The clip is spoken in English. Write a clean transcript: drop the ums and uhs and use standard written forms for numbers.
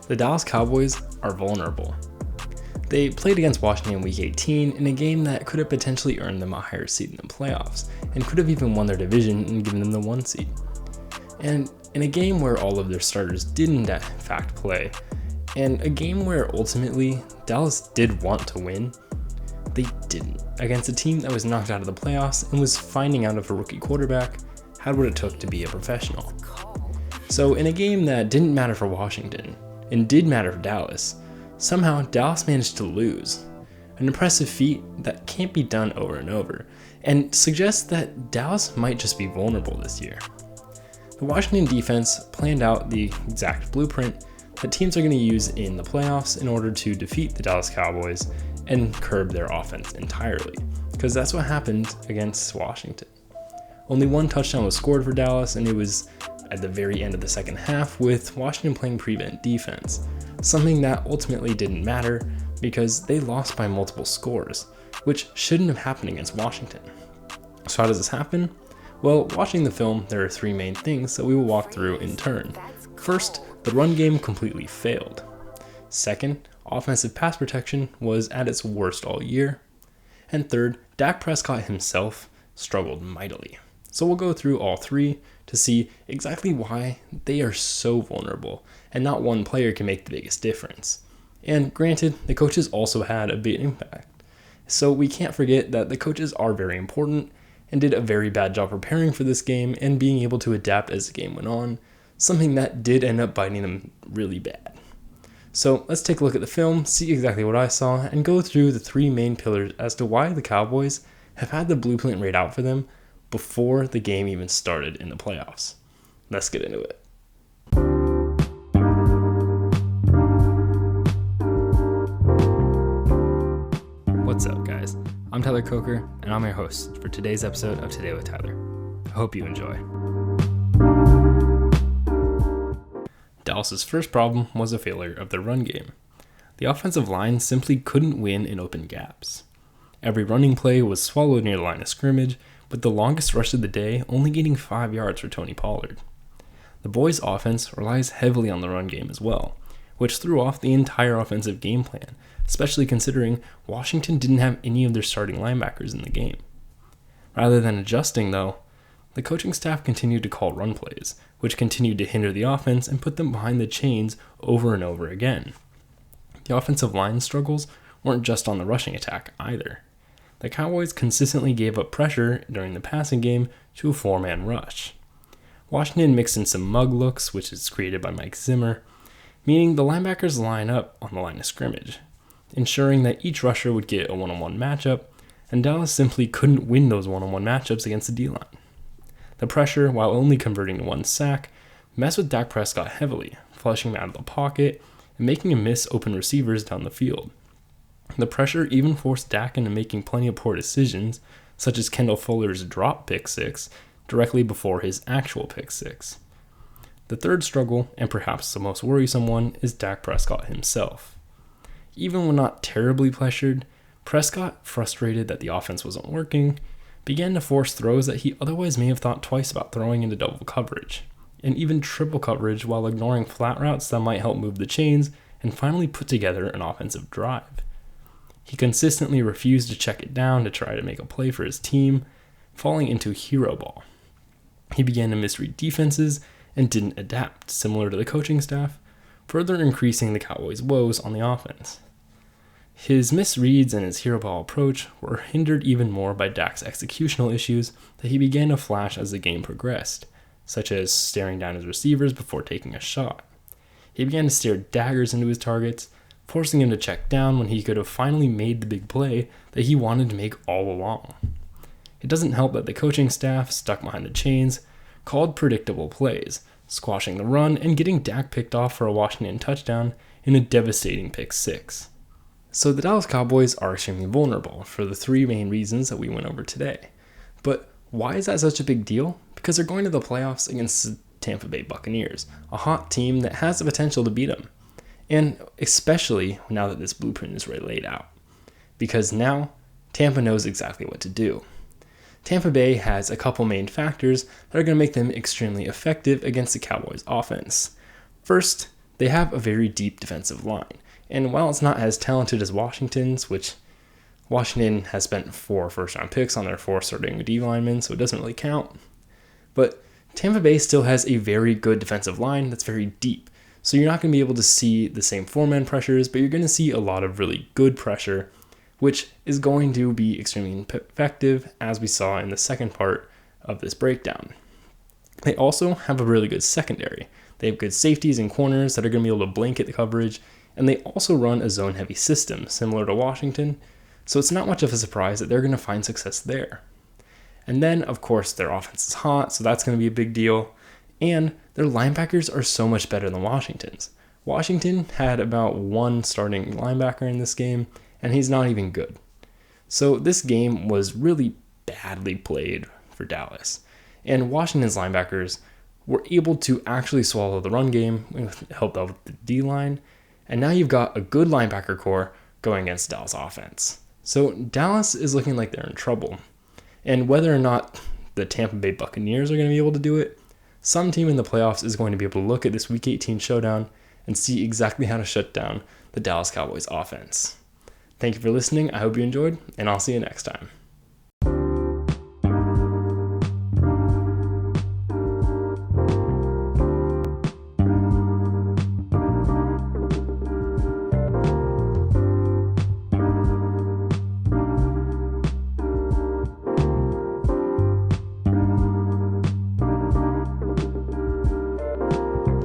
The Dallas Cowboys are vulnerable. They played against Washington in Week 18 in a game that could have potentially earned them a higher seed in the playoffs, and could have even won their division and given them the 1 seed. And in a game where all of their starters did in fact play, and a game where ultimately Dallas did want to win, they didn't, against a team that was knocked out of the playoffs and was finding out if a rookie quarterback had what it took to be a professional. So in a game that didn't matter for Washington, and did matter for Dallas, somehow Dallas managed to lose. An impressive feat that can't be done over and over, and suggests that Dallas might just be vulnerable this year. The Washington defense planned out the exact blueprint that teams are going to use in the playoffs in order to defeat the Dallas Cowboys and curb their offense entirely, because that's what happened against Washington. Only 1 touchdown was scored for Dallas, and it was at the very end of the second half, with Washington playing prevent defense, something that ultimately didn't matter because they lost by multiple scores, which shouldn't have happened against Washington. So how does this happen? Well, watching the film, there are 3 main things that we will walk through in turn. First, the run game completely failed. Second, offensive pass protection was at its worst all year. And third, Dak Prescott himself struggled mightily. So we'll go through all 3 to see exactly why they are so vulnerable, and not one player can make the biggest difference. And granted, the coaches also had a big impact. So we can't forget that the coaches are very important and did a very bad job preparing for this game and being able to adapt as the game went on, something that did end up biting them really bad. So let's take a look at the film, see exactly what I saw, and go through the 3 main pillars as to why the Cowboys have had the blueprint laid out for them before the game even started in the playoffs. Let's get into it. What's up, guys? I'm Tyler Coker, and I'm your host for today's episode of Today with Tyler. I hope you enjoy. Dallas's first problem was a failure of their run game. The offensive line simply couldn't win in open gaps. Every running play was swallowed near the line of scrimmage, with the longest rush of the day only gaining 5 yards for Tony Pollard. The boys' offense relies heavily on the run game as well, which threw off the entire offensive game plan, especially considering Washington didn't have any of their starting linebackers in the game. Rather than adjusting, though, the coaching staff continued to call run plays, which continued to hinder the offense and put them behind the chains over and over again. The offensive line struggles weren't just on the rushing attack either. The Cowboys consistently gave up pressure during the passing game to a 4-man rush. Washington mixed in some mug looks, which is created by Mike Zimmer, meaning the linebackers line up on the line of scrimmage, ensuring that each rusher would get a one-on-one matchup, and Dallas simply couldn't win those one-on-one matchups against the D-line. The pressure, while only converting to 1 sack, messed with Dak Prescott heavily, flushing him out of the pocket and making him miss open receivers down the field. The pressure even forced Dak into making plenty of poor decisions, such as Kendall Fuller's drop pick 6 directly before his actual pick 6. The third struggle, and perhaps the most worrisome one, is Dak Prescott himself. Even when not terribly pressured, Prescott, frustrated that the offense wasn't working, began to force throws that he otherwise may have thought twice about throwing into double coverage, and even triple coverage while ignoring flat routes that might help move the chains and finally put together an offensive drive. He consistently refused to check it down to try to make a play for his team, falling into hero ball. He began to misread defenses and didn't adapt, similar to the coaching staff, further increasing the Cowboys' woes on the offense. His misreads and his hero ball approach were hindered even more by Dak's executional issues that he began to flash as the game progressed, such as staring down his receivers before taking a shot. He began to stare daggers into his targets, forcing him to check down when he could have finally made the big play that he wanted to make all along. It doesn't help that the coaching staff, stuck behind the chains, called predictable plays, squashing the run and getting Dak picked off for a Washington touchdown in a devastating pick 6. So the Dallas Cowboys are extremely vulnerable for the 3 main reasons that we went over today. But why is that such a big deal? Because they're going to the playoffs against the Tampa Bay Buccaneers, a hot team that has the potential to beat them. And especially now that this blueprint is really laid out. Because now, Tampa knows exactly what to do. Tampa Bay has a couple main factors that are going to make them extremely effective against the Cowboys' offense. First, they have a very deep defensive line. And while it's not as talented as Washington's, which Washington has spent 4 first-round picks on their 4 starting D linemen, so it doesn't really count. But Tampa Bay still has a very good defensive line that's very deep. So you're not going to be able to see the same 4-man pressures, but you're going to see a lot of really good pressure, which is going to be extremely effective, as we saw in the second part of this breakdown. They also have a really good secondary. They have good safeties and corners that are going to be able to blanket the coverage, and they also run a zone-heavy system, similar to Washington, so it's not much of a surprise that they're going to find success there. And then, of course, their offense is hot, so that's going to be a big deal. And their linebackers are so much better than Washington's. Washington had about 1 starting linebacker in this game, and he's not even good. So this game was really badly played for Dallas. And Washington's linebackers were able to actually swallow the run game with help out with the D-line. And now you've got a good linebacker core going against Dallas offense. So Dallas is looking like they're in trouble. And whether or not the Tampa Bay Buccaneers are going to be able to do it, some team in the playoffs is going to be able to look at this Week 18 showdown and see exactly how to shut down the Dallas Cowboys offense. Thank you for listening. I hope you enjoyed, and I'll see you next time.